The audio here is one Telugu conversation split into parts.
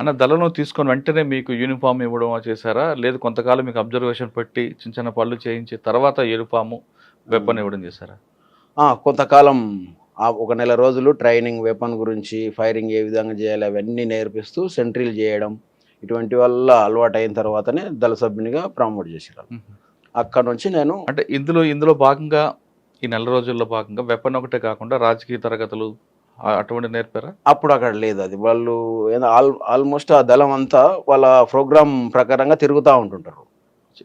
అన్న దళంలో తీసుకొని వెంటనే మీకు యూనిఫామ్ ఇవ్వడం చేశారా? లేదు కొంతకాలం మీకు అబ్జర్వేషన్ పెట్టి చిన్న చిన్న పనులు చేయించి తర్వాత యూనిఫాము, వెపన్ ఇవ్వడం చేశారా? కొంతకాలం ఒక నెల రోజులు ట్రైనింగ్, వెపన్ గురించి, ఫైరింగ్ ఏ విధంగా చేయాలి అవన్నీ నేర్పిస్తూ సెంట్రీలు చేయడం, ఇటువంటి వల్ల అలవాటయిన తర్వాతనే దళ సభ్యునిగా ప్రమోట్ చేసిర్రు. హుహు. అక్కడి నుంచి నేను అంటే ఇందులో భాగంగా ఈ నెల రోజుల్లో భాగంగా వెపన్ ఒకటే కాకుండా రాజకీయ తరగతులు అటువంటివి నేర్పారా? అప్పుడు అక్కడ లేదు అది. వాళ్ళు ఏదో ఆల్మోస్ట్ ఆ దళం అంతా వాళ్ళ ప్రోగ్రామ్ ప్రకారంగా తిరుగుతా ఉంటుంటారు.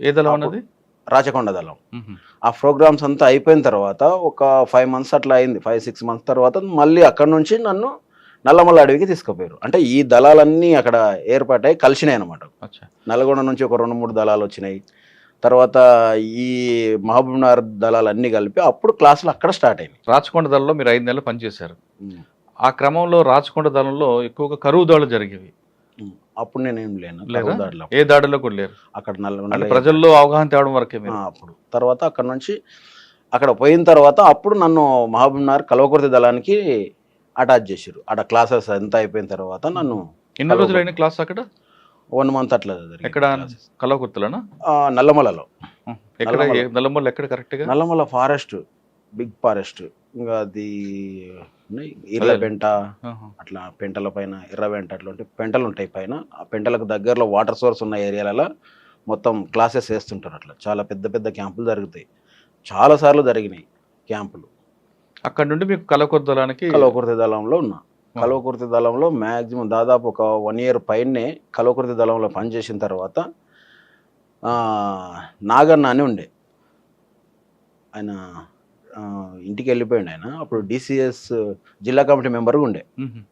ఏ దళం అప్పుడు అన్నది? రాచకొండ దళం. హుహు. ఆ ప్రోగ్రామ్స్ అంతా అయిపోయిన తర్వాత ఒక 5 మంత్స్ అట్లా అయింది. 5, 6 మంత్స్ తర్వాత మళ్ళీ అక్కడి నుంచి నన్ను నల్లమల్ల అడవికి తీసుకుపోయారు. అంటే ఈ దళాలన్నీ అక్కడ ఏర్పాటై కలిసినాయన్నమాట. అచ్చా. నల్గొండ నుంచి ఒక 2, 3 దళాలొచ్చినాయి. తర్వాత ఈ మహబూబ్‌నగర్ దళాలన్నీ కలిపి అప్పుడు క్లాసులు అక్కడ స్టార్ట్ అయినాయి. రాచకొండ దళంలో మీరు 5 నెలలు పనిచేశారు. హ్మ్. ఆ క్రమంలో రాచకొండ దళంలో ఎక్కువగా కరువు దాడులు జరిగేవి. హ్మ్. అప్పుడు నేనేం లేను. లేరా? కరువు దాడిలో. ఏ దాడిలో కూడా లేరు. అక్కడ అంటే నల్గొండలో ప్రజల్లో అవగాహన తేవడం వరకే మీరు. అప్పుడు. తర్వాత అక్కడి నుంచి అక్కడ పోయిన తర్వాత అప్పుడు నన్ను మహబూబ్‌నగర్ కల్వకుర్తి దళానికి అటాచ్ చేసిర్రు. అక్కడ క్లాసెస్ అంతా అయిపోయిన తర్వాత నన్ను ఎన్ని రోజులైన క్లాస్ అక్కడ? 1 మంత్ అట్లా జరిగింది ఎక్కడ? క్లాసెస్. కల్వకుర్తిలోనా? నల్లమలలో. ఎక్కడ? నల్లమల. నల్లమల్ల ఎక్కడ కరెక్ట్గా? Nallamala forest, big forest. ఇంకా అది ఉన్నాయి. ఇర్రపెంట, ఆహా. అట్లా పెంటల పైన ఎర్రవెంట అట్లాంటి పెంటలు ఉంటాయి పైన. ఆ పెంటలకు దగ్గరలో వాటర్ సోర్స్ ఉన్న ఏరియాలలో మొత్తం క్లాసెస్ వేస్తుంటారు. అట్లా చాలా పెద్ద పెద్ద క్యాంపులు జరుగుతాయి. చాలా సార్లు జరిగినాయి క్యాంపులు. అక్కడ నుండి మీకు కల్వకుర్తి దళానికి కల్వకుర్తి దళంలో ఉన్నా. కల్వకుర్తి దళంలో మ్యాక్సిమం దాదాపు ఒక 1 ఇయర్ పైనే కల్వకుర్తి దళంలో పనిచేసిన తర్వాత నాగన్న అని ఉండే ఆయన, ఇంటికి వెళ్ళిపోయిండు ఆయన. అప్పుడు DCS జిల్లా కమిటీ మెంబర్గా ఉండే. మ్మ్.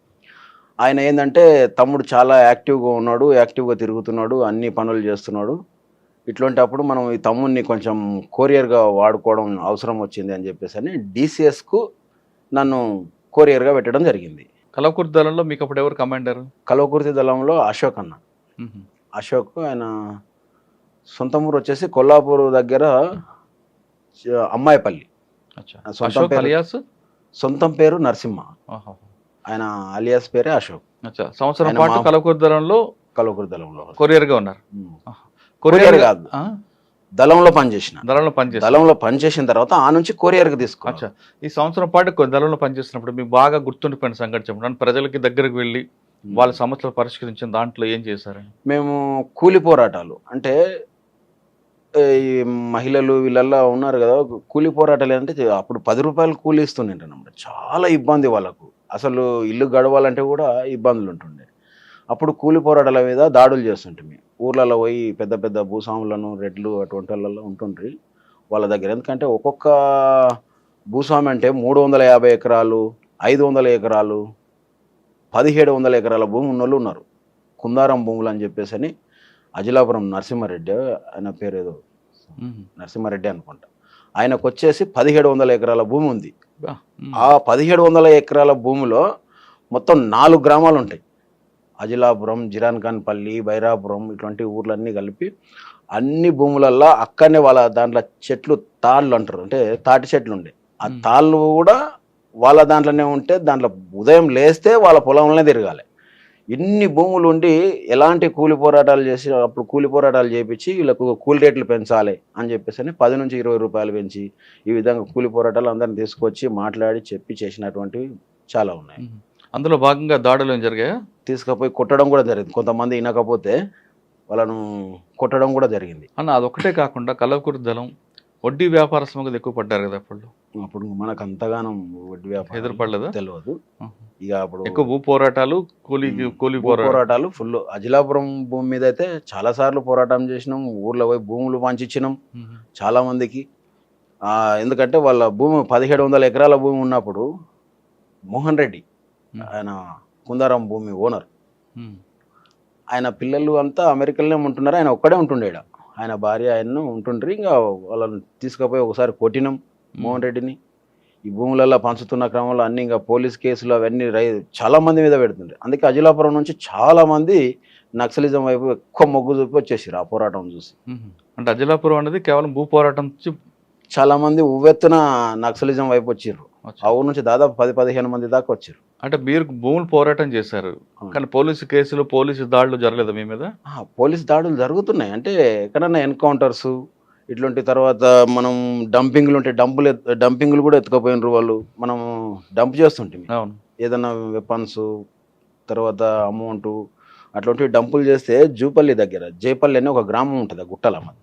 ఆయన ఏంటంటే తమ్ముడు చాలా యాక్టివ్గా ఉన్నాడు, యాక్టివ్గా తిరుగుతున్నాడు, అన్ని పనులు చేస్తున్నాడు. ఇట్లాంటప్పుడు మనం ఈ తమ్ముడిని కొంచెం కొరియర్గా వాడుకోవడం అవసరం వచ్చింది అని చెప్పేసి అని DCSకు నన్ను కొరియర్గా పెట్టడం జరిగింది. కల్వకుర్తి దళంలో మీకు అప్పుడు ఎవరు కమాండర్? కల్వకుర్తి దళంలో అశోక్ అన్న. మ్మ్. అశోక్ ఆయన సొంత ఊరు వచ్చేసి కొల్లాపూర్ దగ్గర అమ్మాయిపల్లి. అచ్చా. సొంతం అశోక్ పేరు అలియాస్? సొంతం పేరు నరసింహ. ఆహా. ఆయన అలియాస్ పేరే అశోక్. అచ్చా. సంవత్సరం ఆయన పాటు కల్వకుర్తి దళంలో కల్వకుర్తి దళంలో కొరియర్గా ఉన్నారు. కొరియర్ కొరియర్ కాదు, దళంలో పనిచేసిన. దళంలో పనిచేస్తారు. దళంలో పనిచేసిన తర్వాత ఆ నుంచి కొరియర్కి తీసుకున్నా. అచ్చా. ఈ సంవత్సరం పాటు దళంలో పనిచేస్తున్నప్పుడు మీకు బాగా గుర్తుండిపోయిన సంఘటన చెప్పండి. ప్రజలకి దగ్గరకు వెళ్ళి వాళ్ళ సమస్యలు పరిష్కరించిన దాంట్లో ఏం చేశారని? మేము కూలి పోరాటాలు అంటే ఈ మహిళలు వీళ్ళల్లో ఉన్నారు కదా, కూలి పోరాటాలు ఏంటంటే అప్పుడు 10 రూపాయలు కూలి ఇస్తుండేనమాట. చాలా ఇబ్బంది వాళ్ళకు. అసలు ఇల్లు గడవాలంటే కూడా ఇబ్బందులు ఉంటుండే. అప్పుడు కూలి పోరాటాల మీద దాడులు చేస్తుంటే ఊర్లలో పోయి పెద్ద పెద్ద భూస్వాములను, రెడ్లు అటువంటి వాళ్ళలో ఉంటుండ్రి వాళ్ళ దగ్గర. ఎందుకంటే ఒక్కొక్క భూస్వామి అంటే 350 ఎకరాలు, 500 ఎకరాలు, 1700 ఎకరాల భూమి ఉన్నోళ్ళు ఉన్నారు. కుందారం భూములు అని చెప్పేసి అని అజిలాపురం నరసింహారెడ్డి, ఆయన పేరు ఏదో నరసింహారెడ్డి అనుకుంటా, ఆయనకు వచ్చేసి 1700 ఎకరాల భూమి ఉంది. ఆ 1700 ఎకరాల భూమిలో మొత్తం 4 గ్రామాలు ఉంటాయి. అజిలాపురం, జిరాన్ఖాన్పల్లి, బైరాపురం ఇటువంటి ఊర్లన్నీ కలిపి అన్ని భూములల్లో అక్కడనే వాళ్ళ దాంట్లో చెట్లు తాళ్ళు అంటారు, అంటే తాటి చెట్లు ఉండే. ఆ తాళ్ళు కూడా వాళ్ళ దాంట్లోనే ఉంటే దాంట్లో ఉదయం లేస్తే వాళ్ళ పొలంలోనే తిరగాలి. ఇన్ని భూములు ఉండి ఎలాంటి కూలి పోరాటాలు చేసి అప్పుడు కూలి పోరాటాలు చేయించి వీళ్ళకు కూలి రేట్లు పెంచాలి అని చెప్పేసి అని 10 నుంచి 20 రూపాయలు పెంచి ఈ విధంగా కూలి పోరాటాలు అందరిని తీసుకొచ్చి మాట్లాడి చెప్పి చేసినటువంటివి చాలా ఉన్నాయి. అందులో భాగంగా దాడులు ఏం జరిగాయా? తీసుకుపోయి కొట్టడం కూడా జరిగింది. కొంతమంది వినకపోతే వాళ్ళను కొట్టడం కూడా జరిగింది. అన్న అదొక్కటే కాకుండా కల్వకుర్తి దళం వడ్డీ వ్యాపారస్తుల మీద ఎక్కువ పడ్డారు కదా అప్పుడు. అప్పుడు మనకు అంతగానం వడ్డీ వ్యాపారం ఎదురుపడలేదా? తెలియదు. ఇక అప్పుడు ఎక్కువ భూ పోరాటాలు, కూలి పోరాటాలు ఫుల్. అజిలాపురం భూమి మీద అయితే చాలా సార్లు పోరాటం చేసినాం. ఊర్లో పోయి భూములు పంచిచ్చినాం చాలా మందికి. ఎందుకంటే వాళ్ళ భూమి 1700 ఎకరాల భూమి ఉన్నప్పుడు మోహన్ రెడ్డి, ఆయన కుందారం భూమి ఓనర్, ఆయన పిల్లలు అంతా అమెరికాలోనే ఉంటున్నారు. ఆయన ఒక్కడే ఉంటుండేడ. ఆయన భార్య ఆయన్ను ఉంటుండ్రి. ఇంకా వాళ్ళని తీసుకుపోయి ఒకసారి కొట్టినాం మోహన్ రెడ్డిని. ఈ భూములలో పంచుతున్న క్రమంలో అన్ని ఇంకా పోలీస్ కేసులు అవన్నీ చాలా మంది మీద పెడుతుండే. అందుకే అజిలాపురం నుంచి చాలా మంది నక్సలిజం వైపు ఎక్కువ మొగ్గు చూపి వచ్చేసారు ఆ పోరాటం చూసి. అంటే అజిలాపురం అనేది కేవలం భూ పోరాటం చాలా మంది ఉవ్వెత్తున నక్సలిజం వైపు వచ్చిర్రు. ఆ ఊరు నుంచి దాదాపు 10-15 మంది దాకా వచ్చారు. అంటే మీరు భూములు పోరాటం చేశారు, కానీ పోలీసు కేసులు పోలీసు దాడులు జరగలేదు మీ మీద? పోలీస్ దాడులు జరుగుతున్నాయి. అంటే ఎక్కడన్నా ఎన్కౌంటర్స్ ఇట్లాంటి తర్వాత మనం డంపింగ్లు ఉంటే డంపింగ్లు కూడా ఎత్తుకపోయినరు వాళ్ళు. మనం డంప్ చేస్తుంటే అవును. ఏదైనా వెపన్స్ తర్వాత అమౌంట్ అట్లాంటివి డంపులు చేస్తే జూపల్లి దగ్గర జైపల్లి అని ఒక గ్రామం ఉంటుంది ఆ గుట్టల మీద.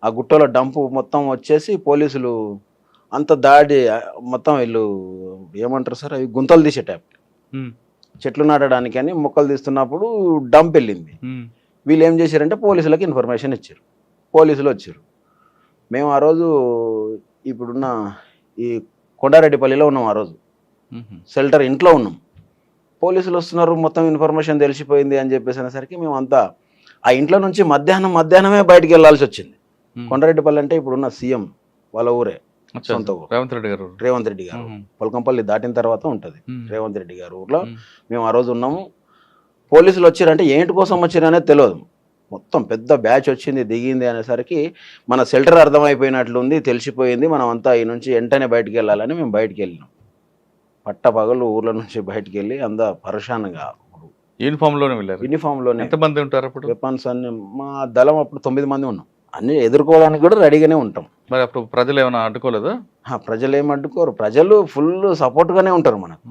ఆ గుట్టలో డంపు మొత్తం వచ్చేసి పోలీసులు అంత దాడి మొత్తం వీళ్ళు ఏమంటారు సార్, అవి గుంతలు తీసే టైప్ చెట్లు నాటడానికి అని మొక్కలు తీస్తున్నప్పుడు డంప్ వెళ్ళింది. వీళ్ళు ఏం చేశారంటే పోలీసులకు ఇన్ఫర్మేషన్ ఇచ్చారు, పోలీసులు వచ్చారు. మేము ఆ రోజు ఇప్పుడున్న ఈ కొండారెడ్డిపల్లిలో ఉన్నాం, ఆ రోజు షెల్టర్ ఇంట్లో ఉన్నాం. పోలీసులు వస్తున్నారు, మొత్తం ఇన్ఫర్మేషన్ తెలిసిపోయింది అని చెప్పేసి అనేసరికి మేము అంతా ఆ ఇంట్లో నుంచి మధ్యాహ్నమే బయటికి వెళ్ళాల్సి వచ్చింది. కొండారెడ్డిపల్లి అంటే ఇప్పుడున్న సీఎం వాళ్ళ ఊరే, సొంత ఊరు. రేవంత్ రెడ్డి గారు పొలకంపల్లి దాటిన తర్వాత ఉంటుంది రేవంత్ రెడ్డి గారు ఊర్లో. మేము ఆ రోజు ఉన్నాము. పోలీసులు వచ్చారంటే ఏంటి కోసం వచ్చారనేది తెలియదు. మొత్తం పెద్ద బ్యాచ్ వచ్చింది, దిగింది అనేసరికి మన షెల్టర్ అర్థమైపోయినట్లుంది, తెలిసిపోయింది. మనం అంతా ఈ నుంచి వెంటనే బయటికి వెళ్ళాలని మేము బయటికి వెళ్ళినాం. పట్టపగలు ఊర్ల నుంచి బయటికి వెళ్ళి అంతా పరేషాన్గా యూనిఫామ్ లోనే వెళ్ళారు. యూనిఫామ్ లోనే. ఎంతమంది ఉంటారు అప్పుడు? వెపన్స్ అన్ని మా దళం అప్పుడు 9 మంది ఉన్నాం. అన్ని ఎదుర్కోవడానికి కూడా రెడీగానే ఉంటాం. మరి అప్పుడు ప్రజలు ఏమైనా అడ్డుకోలేదా? ప్రజలు ఏమి అడ్డుకోరు, ప్రజలు ఫుల్ సపోర్ట్గానే ఉంటారు మనకు.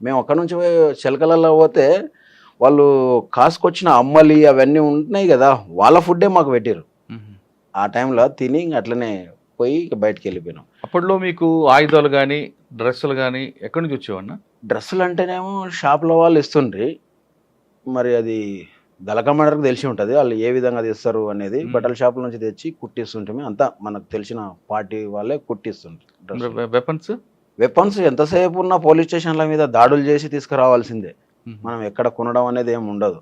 మేము అక్కడ నుంచి చిలకలలో పోతే వాళ్ళు కాసుకొచ్చిన అమ్మలి అవన్నీ ఉంటున్నాయి కదా, వాళ్ళ ఫుడ్డే మాకు పెట్టారు. ఆ టైంలో తిని అట్లనే పోయి బయటకు వెళ్ళిపోయినాం. అప్పట్లో మీకు ఆయుధాలు కానీ డ్రెస్సులు కానీ ఎక్కడి నుంచి వచ్చేవన్నా? డ్రెస్సులు అంటేనేమో షాప్లో వాళ్ళు ఇస్తుండ్రి, మరి అది దళకమండరికి తెలిసి ఉంటుంది వాళ్ళు ఏ విధంగా తీస్తారు అనేది. బట్టల షాపుల నుంచి తెచ్చి కుట్టిస్తుంటే అంతా మనకు తెలిసిన పార్టీ వాళ్ళే కుట్టిస్తుంటారు. వెపన్స్ ఎంతసేపు ఉన్న పోలీస్ స్టేషన్ల మీద దాడులు చేసి తీసుకురావాల్సిందే. మనం ఎక్కడ కొనడం అనేది ఏమి ఉండదు.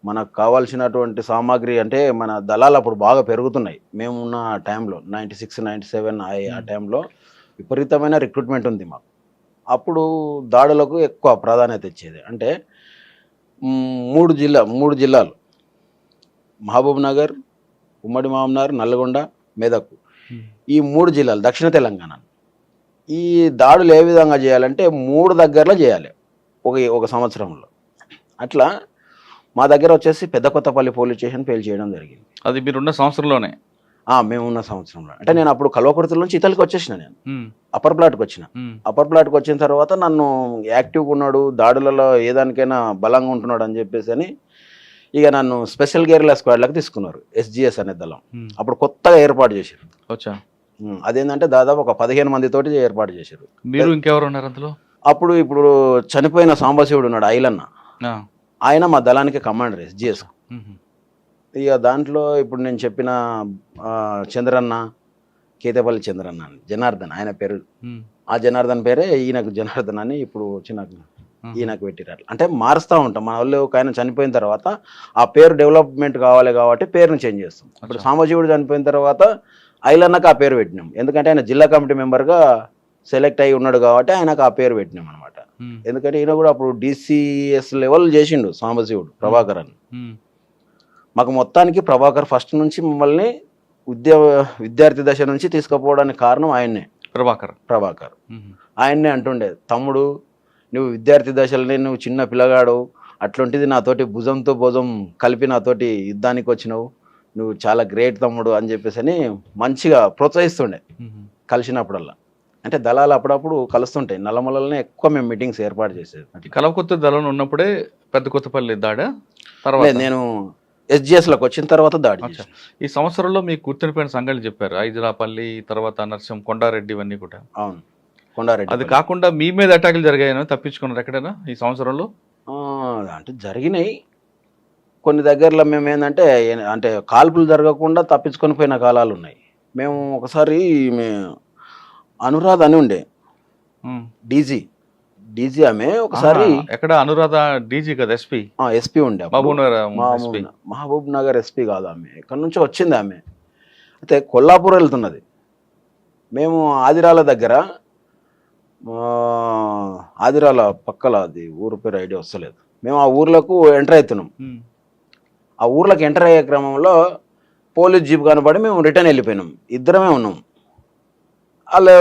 మనకు కావాల్సినటువంటి సామాగ్రి అంటే మన దళాలు అప్పుడు బాగా పెరుగుతున్నాయి. మేము ఉన్న టైంలో 96, 97 ఆ టైంలో విపరీతమైన రిక్రూట్మెంట్ ఉంది మాకు. అప్పుడు దాడులకు ఎక్కువ ప్రాధాన్యత ఇచ్చేది. అంటే 3 జిల్లాలు మహబూబ్ నగర్, ఉమ్మడి మహబూబ్నగర్, నల్గొండ, మెదక్, ఈ 3 జిల్లాలు దక్షిణ తెలంగాణ. ఈ దాడులు ఏ విధంగా చేయాలంటే 3 దగ్గరలో చేయాలి ఒక సంవత్సరంలో. అట్లా మా దగ్గర వచ్చేసి పెద్ద కొత్తపల్లి పోలీస్ స్టేషన్ పేల్ చేయడం జరిగింది. అది మీరున్న సంవత్సరంలోనే? మేము ఉన్న సంవత్సరంలో. అంటే నేను అప్పుడు కల్వకుర్తి నుంచి ఇతలికి వచ్చేసిన, నేను అప్పర్ ప్లాట్కి వచ్చిన. అప్పర్ ప్లాట్కి వచ్చిన తర్వాత నన్ను యాక్టివ్గా ఉన్నాడు, దాడులలో ఏదానికైనా బలంగా ఉంటున్నాడు అని చెప్పేసి అని ఇక నన్ను స్పెషల్ గేర్ల స్క్వాడ్లకు తీసుకున్నారు, SGS అనే దళం. అప్పుడు కొత్తగా ఏర్పాటు చేశారు. అదేంటంటే దాదాపు ఒక 15 మందితోటి ఏర్పాటు చేశారు. మీరు ఇంకెవరు ఉన్నారు అందులో? ఇప్పుడు చనిపోయిన సాంబశివుడు ఉన్నాడు, ఐలన్న, ఆయన మా దళానికి కమాండర్ SGS. ఇక దాంట్లో ఇప్పుడు నేను చెప్పిన చంద్రన్న, కేతపల్లి చంద్రన్న అని, జనార్దన్ ఆయన పేరు. ఆ జనార్దన్ పేరే ఈయనకు జనార్దన్ అని ఇప్పుడు వచ్చిన ఈయనకు పెట్టిరారు. అంటే మారుస్తూ ఉంటాం. మన వాళ్ళు ఒక ఆయన చనిపోయిన తర్వాత ఆ పేరు డెవలప్మెంట్ కావాలి కాబట్టి పేరును చేంజ్ చేస్తాం. ఇప్పుడు సాంబశివుడు చనిపోయిన తర్వాత ఐలన్నకు ఆ పేరు పెట్టినాం, ఎందుకంటే ఆయన జిల్లా కమిటీ మెంబర్గా సెలెక్ట్ అయి ఉన్నాడు కాబట్టి ఆయనకు ఆ పేరు పెట్టినాం అనమాట. ఎందుకంటే ఈయన కూడా అప్పుడు DCS లెవెల్ చేసిండు సాంబశివుడు, ప్రభాకర్ అని. మాకు మొత్తానికి ప్రభాకర్ ఫస్ట్ నుంచి మమ్మల్ని విద్యార్థి దశ నుంచి తీసుకుపోవడానికి కారణం ఆయన్నే, ప్రభాకర్. ఆయన్నే అంటుండే, తమ్ముడు నువ్వు విద్యార్థి దశలోనే నువ్వు చిన్న పిల్లగాడు, అట్లాంటిది నాతోటి భుజంతో భుజం కలిపి నాతోటి యుద్ధానికి వచ్చినావు, నువ్వు చాలా గ్రేట్ తమ్ముడు అని చెప్పేసి అని మంచిగా ప్రోత్సహిస్తుండే కలిసినప్పుడల్లా. అంటే దళాలు అప్పుడప్పుడు కలుస్తుంటాయి, నల్లమలలోనే ఎక్కువ మేము మీటింగ్స్ ఏర్పాటు చేసేది. కల్వకుర్తి దళం ఉన్నప్పుడే పెద్ద కొత్తపల్లి దాడా? తర్వాత నేను SGSలోకి వచ్చిన తర్వాత దాడి. ఈ సంవత్సరంలో మీకు గుర్తుండిపోయిన సంఘటనలు చెప్పారు, ఐజరాపల్లి, తర్వాత నర్సం, కొండారెడ్డి, ఇవన్నీ కూడా. అవును, కొండారెడ్డి. అది కాకుండా మీ మీద అటాకులు జరిగాయని తప్పించుకున్నారు ఎక్కడైనా ఈ సంవత్సరంలో? అంటే జరిగినాయి కొన్ని దగ్గరలో. మేము అంటే కాల్పులు జరగకుండా తప్పించుకొని పోయిన కాలాలు ఉన్నాయి. మేము ఒకసారి అనురాధ అని ఉండే డీజీ ఆమె, ఒకసారి ఎక్కడ అనురాధ డీజీ కదా, ఎస్పీ ఉండే, మహబూబ్ నగర్ ఎస్పీ కాదు ఆమె, ఇక్కడ నుంచి వచ్చింది ఆమె. అయితే కొల్లాపూర్ వెళ్తున్నది. మేము ఆదిరాల దగ్గర, ఆదిరాల పక్కల, అది ఊరు పేరు ఐడియా వస్తలేదు, మేము ఆ ఊర్లకు ఎంటర్ అవుతున్నాం. ఆ ఊర్లోకి ఎంటర్ అయ్యే క్రమంలో పోలీస్ జీప్ కనబడి మేము రిటర్న్ వెళ్ళిపోయినాం. ఇద్దరమే ఉన్నాం. వాళ్ళు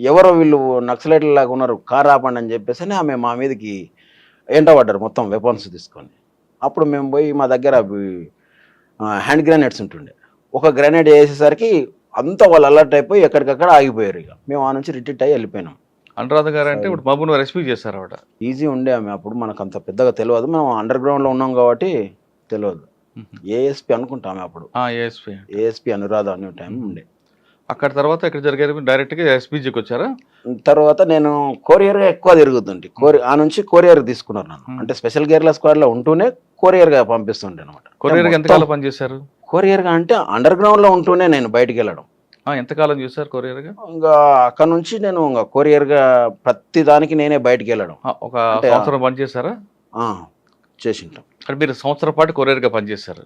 ఎవరో వీళ్ళు నక్సలైట్లు లాగా ఉన్నారు, కార్ ఆపండి అని చెప్పేసి అని ఆమె మా మీదకి ఎంటబడ్డారు మొత్తం వెపన్స్ తీసుకొని. అప్పుడు మేము పోయి మా దగ్గర హ్యాండ్ గ్రానైడ్స్ ఉంటుండే, ఒక గ్రానైడ్ వేసేసరికి అంతా వాళ్ళు అలర్ట్ అయిపోయి ఎక్కడికక్కడ ఆగిపోయారు. ఇక మేము ఆ నుంచి రిట్రీట్ అయ్యి వెళ్ళిపోయినాం. అనురాధ గారు అంటే ఇప్పుడు మహబూబ్ రెస్పీ చేశారు ఆవిడ. ఈజీ ఉండే ఆమె, అప్పుడు మనకు అంత పెద్దగా తెలియదు, మనం అండర్ గ్రౌండ్లో ఉన్నాం కాబట్టి తెలియదు. ఏఎస్పీ అనుకుంటామే అప్పుడు, ఏఎస్పీ అనురాధ అనే టైం ఉండే. అక్కడ తర్వాత ఎక్కడ జరిగారు, డైరెక్ట్గా ఎస్పీజీకి వచ్చారా? తర్వాత నేను కొరియర్గా ఎక్కువ తిరుగుతుంటే ఆ నుంచి కొరియర్ తీసుకున్నారు నన్ను. అంటే స్పెషల్ గేర్ల స్క్వాడ్లో ఉంటూనే కొరియర్గా పంపిస్తుండే అనమాట. కొరియర్గా ఎంతకాలం పనిచేశారు? కొరియర్గా అంటే అండర్ గ్రౌండ్లో ఉంటూనే నేను బయటికి వెళ్ళడం. ఎంతకాలం చేశారు కొరియర్గా? ఇంకా అక్కడ నుంచి నేను ఇంకా కొరియర్గా ప్రతి దానికి నేనే బయటికి వెళ్ళడం. ఒక సంవత్సరం పనిచేశారా? చేసింటాం. అంటే మీరు సంవత్సరం పాటు కొరియర్గా పనిచేశారు.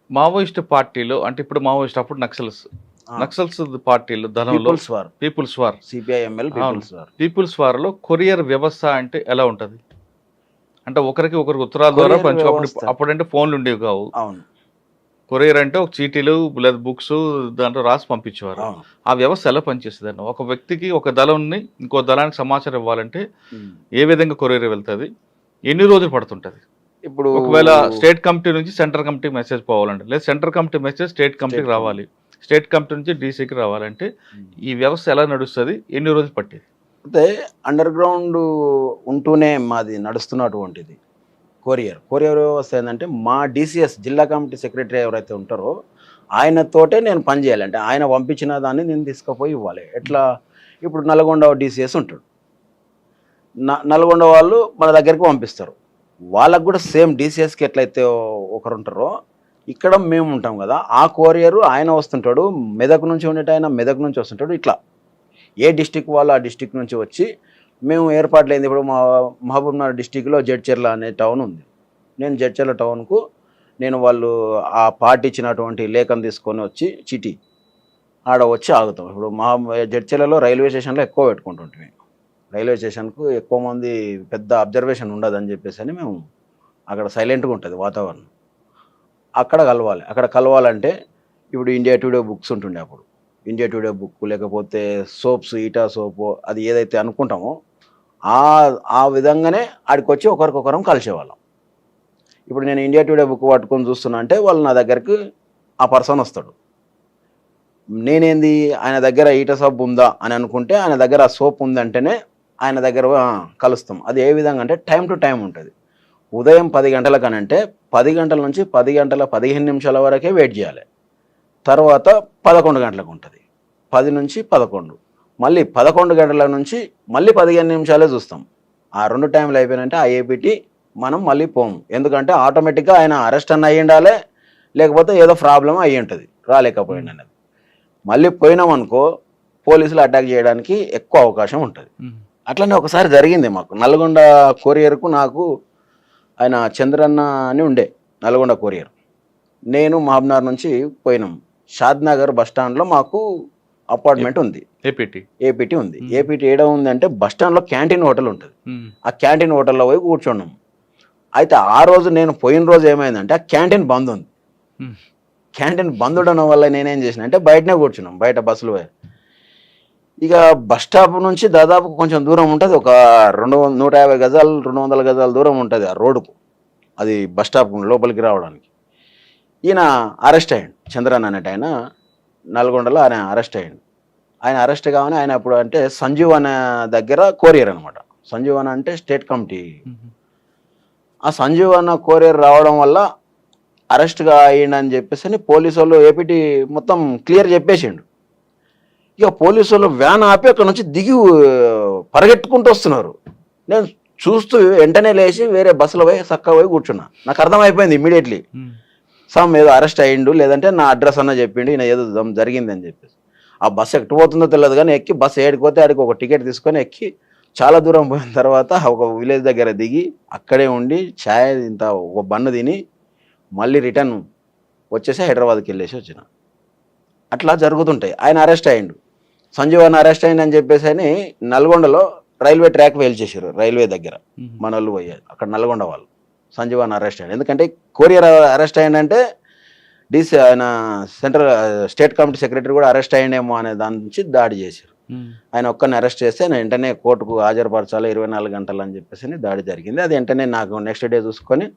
మావోయిస్ట్ పార్టీలో అంటే ఇప్పుడు మావోయిస్ట్, అప్పుడు నక్సల్స్ పార్టీలు ధనంలో పీపుల్స్ వార్, సిపిఐఎంఎల్ పీపుల్స్ వార్లో కొరియర్ వ్యవస్థ అంటే ఎలా ఉంటుంది? అంటే ఒకరికి ఉత్తరాల ద్వారా అప్పుడంటే ఫోన్లు ఉండేవి కావు. అవును. కొరియర్ అంటే ఒక చీటీలు లేదా బుక్స్ దాంట్లో రాసి పంపించేవారు. ఆ వ్యవస్థ ఎలా పనిచేస్తుంది అన్న? ఒక వ్యక్తికి ఒక దళంని ఇంకో దళానికి సమాచారం ఇవ్వాలంటే ఏ విధంగా కొరియర్ వెళ్తుంది, ఎన్ని రోజులు పడుతుంటది? ఇప్పుడు ఒకవేళ స్టేట్ కమిటీ నుంచి సెంట్రల్ కమిటీ మెసేజ్ పోవాలంటే, లేదా సెంట్రల్ కమిటీ మెసేజ్ స్టేట్ కమిటీకి రావాలి, స్టేట్ కమిటీ నుంచి డీసీకి రావాలంటే ఈ వ్యవస్థ ఎలా నడుస్తుంది, ఎన్ని రోజులు పట్టేది? అయితే అండర్ గ్రౌండ్ ఉంటూనే మాది నడుస్తున్నటువంటిది కొరియర్ వ్యవస్థ ఏంటంటే, మా డీసీఎస్ జిల్లా కమిటీ సెక్రటరీ ఎవరైతే ఉంటారో ఆయనతోటే నేను పని చేయాలి. అంటే ఆయన పంపించిన దాన్ని నేను తీసుకుపోయి ఇవ్వాలి. ఎట్లా, ఇప్పుడు నల్గొండ డీసీఎస్ ఉంటాడు, నల్గొండ వాళ్ళు మన దగ్గరికి పంపిస్తారు, వాళ్ళకు కూడా సేమ్ డీసీఎస్కి ఎట్లయితే ఒకరు ఉంటారో ఇక్కడ మేము ఉంటాం కదా, ఆ కొరియరు ఆయన వస్తుంటాడు, మెదక్ నుంచి ఉండేట ఆయన మెదక్ నుంచి వస్తుంటాడు. ఇట్లా ఏ డిస్టిక్ వాళ్ళు ఆ డిస్టిక్ నుంచి వచ్చి మేము ఏర్పాట్లు అయింది. ఇప్పుడు మా మహబూబ్నగర్ డిస్టిక్లో జడ్చర్ల అనే టౌన్ ఉంది. నేను జడ్చర్ల టౌన్కు వాళ్ళు ఆ పార్టీ ఇచ్చినటువంటి లేఖను తీసుకొని వచ్చి చిటి ఆడ వచ్చి ఆగుతాం. ఇప్పుడు మా జడ్చర్లలో రైల్వే స్టేషన్లో ఎక్కువ పెట్టుకుంటుంటాం. రైల్వే స్టేషన్కు ఎక్కువ మంది పెద్ద అబ్జర్వేషన్ ఉండదని చెప్పేసి అని మేము అక్కడ సైలెంట్గా ఉంటుంది వాతావరణం. అక్కడ కలవాలంటే ఇప్పుడు ఇండియా టుడే బుక్స్ ఉంటుండే, అప్పుడు ఇండియా టుడే బుక్ లేకపోతే సోప్స్, ఈటా సోపు, అది ఏదైతే అనుకుంటామో ఆ విధంగానే ఆడికి వచ్చి ఒకరికొకరం కలిసేవాళ్ళం. ఇప్పుడు నేను ఇండియా టుడే బుక్ పట్టుకొని చూస్తున్నా అంటే వాళ్ళు నా దగ్గరికి ఆ పర్సన్ వస్తాడు. నేనేంది ఆయన దగ్గర ఈటా సోప్ ఉందా అని అనుకుంటే ఆయన దగ్గర ఆ సోప్ ఉందంటేనే ఆయన దగ్గర కలుస్తాం. అది ఏ విధంగా అంటే టైం టు టైం ఉంటుంది. ఉదయం 10 గంటలకనంటే 10 గంటల నుంచి 10 గంటల 15 నిమిషాల వరకే వెయిట్ చేయాలి. తర్వాత 11 గంటలకు ఉంటుంది, 10 నుంచి 11, మళ్ళీ 11 గంటల నుంచి మళ్ళీ 15 నిమిషాలే చూస్తాం. ఆ 2 టైంలు అయిపోయినంటే ఆ ఏపీటీ మనం మళ్ళీ పోము. ఎందుకంటే ఆటోమేటిక్గా ఆయన అరెస్ట్ అన్న అయ్యి ఉండాలి, లేకపోతే ఏదో ప్రాబ్లం అయ్యి ఉంటుంది రాలేకపోయింది అనేది. మళ్ళీ పోయినామనుకో పోలీసులు అటాక్ చేయడానికి ఎక్కువ అవకాశం ఉంటుంది. అట్లనే ఒకసారి జరిగింది మాకు నల్గొండ కొరియర్కు. నాకు ఆయన చంద్రన్న అని ఉండే నల్గొండ కొరియర్. నేను మహబూబ్నగర్ నుంచి పోయినాం. షాద్నగర్ బస్టాండ్లో మాకు అపార్ట్మెంట్ ఉంది, ఏపీటీ ఉంది. ఏపీటీ ఏడ ఉంది అంటే బస్టాండ్లో క్యాంటీన్ హోటల్ ఉంటుంది. ఆ క్యాంటీన్ హోటల్లో పోయి కూర్చున్నాం. అయితే ఆ రోజు నేను పోయిన రోజు ఏమైందంటే ఆ క్యాంటీన్ బంద్ ఉంది. క్యాంటీన్ బంద్ ఉండడం వల్ల నేనేం చేసిన అంటే బయటనే కూర్చున్నాం, బయట బస్సులు పోయి. ఇక బస్ స్టాప్ నుంచి దాదాపు కొంచెం దూరం ఉంటుంది, ఒక 150 గజాలు 200 గజాల దూరం ఉంటుంది ఆ రోడ్డుకు, అది బస్ స్టాప్ లోపలికి రావడానికి. ఈయన అరెస్ట్ అయ్యాడు, చంద్రన్ అనేట ఆయన నల్గొండలో ఆయన అరెస్ట్ అయ్యాడు. ఆయన అరెస్ట్ కావని ఆయన అప్పుడు అంటే సంజీవ్ అనే దగ్గర కొరియర్ అనమాట. సంజీవ్ అన్న అంటే స్టేట్ కమిటీ. ఆ సంజీవ్ అన్న కొరియర్ రావడం వల్ల అరెస్ట్గా అయ్యిండని చెప్పేసి పోలీసు వాళ్ళు ఏపీటీ మొత్తం క్లియర్ చెప్పేసిండు. ఇక పోలీసు వాళ్ళు వ్యాన్ ఆపి అక్కడ నుంచి దిగి పరిగెట్టుకుంటూ వస్తున్నారు. నేను చూస్తూ వెంటనే లేచి వేరే బస్సులో పోయి చక్కగా పోయి కూర్చున్నా. నాకు అర్థమైపోయింది ఇమ్మీడియట్లీ సమ్ ఏదో అరెస్ట్ అయ్యిండు, లేదంటే నా అడ్రస్ అన్న చెప్పిండు, ఈయన ఏదో జరిగింది అని చెప్పేసి. ఆ బస్సు ఎక్కడ పోతుందో తెలియదు కానీ ఎక్కి బస్సు ఏడిపోతే ఆడికి ఒక టికెట్ తీసుకొని ఎక్కి చాలా దూరం పోయిన తర్వాత ఒక విలేజ్ దగ్గర దిగి అక్కడే ఉండి ఛాయ్ ఇంత ఒక బన్ను తిని మళ్ళీ రిటర్న్ వచ్చేసి హైదరాబాద్కి వెళ్ళేసి వచ్చిన. అట్లా జరుగుతుంటాయి. ఆయన అరెస్ట్ అయ్యిండు, సంజీవ్ అన్న అరెస్ట్ అయ్యింది అని చెప్పేసి అని నల్గొండలో రైల్వే ట్రాక్ వేల్చేసారు. రైల్వే దగ్గర మన వాళ్ళు పోయారు, అక్కడ నల్గొండ వాళ్ళు సంజీవ్ అన్న అరెస్ట్ అయ్యాడు. ఎందుకంటే కొరియర్ అరెస్ట్ అయ్యిందంటే డీసీ ఆయన స్టేట్ కమిటీ సెక్రటరీ కూడా అరెస్ట్ అయ్యిండేమో అనే దాని నుంచి దాడి చేశారు. ఆయన ఒక్కరిని అరెస్ట్ చేస్తే ఆయన వెంటనే కోర్టుకు హాజరుపరచాలి 24 గంటలు అని చెప్పేసి దాడి జరిగింది. అది వెంటనే నాకు నెక్స్ట్ డే చూసుకొని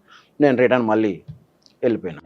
నేను రిటర్న్ మళ్ళీ వెళ్ళిపోయినా.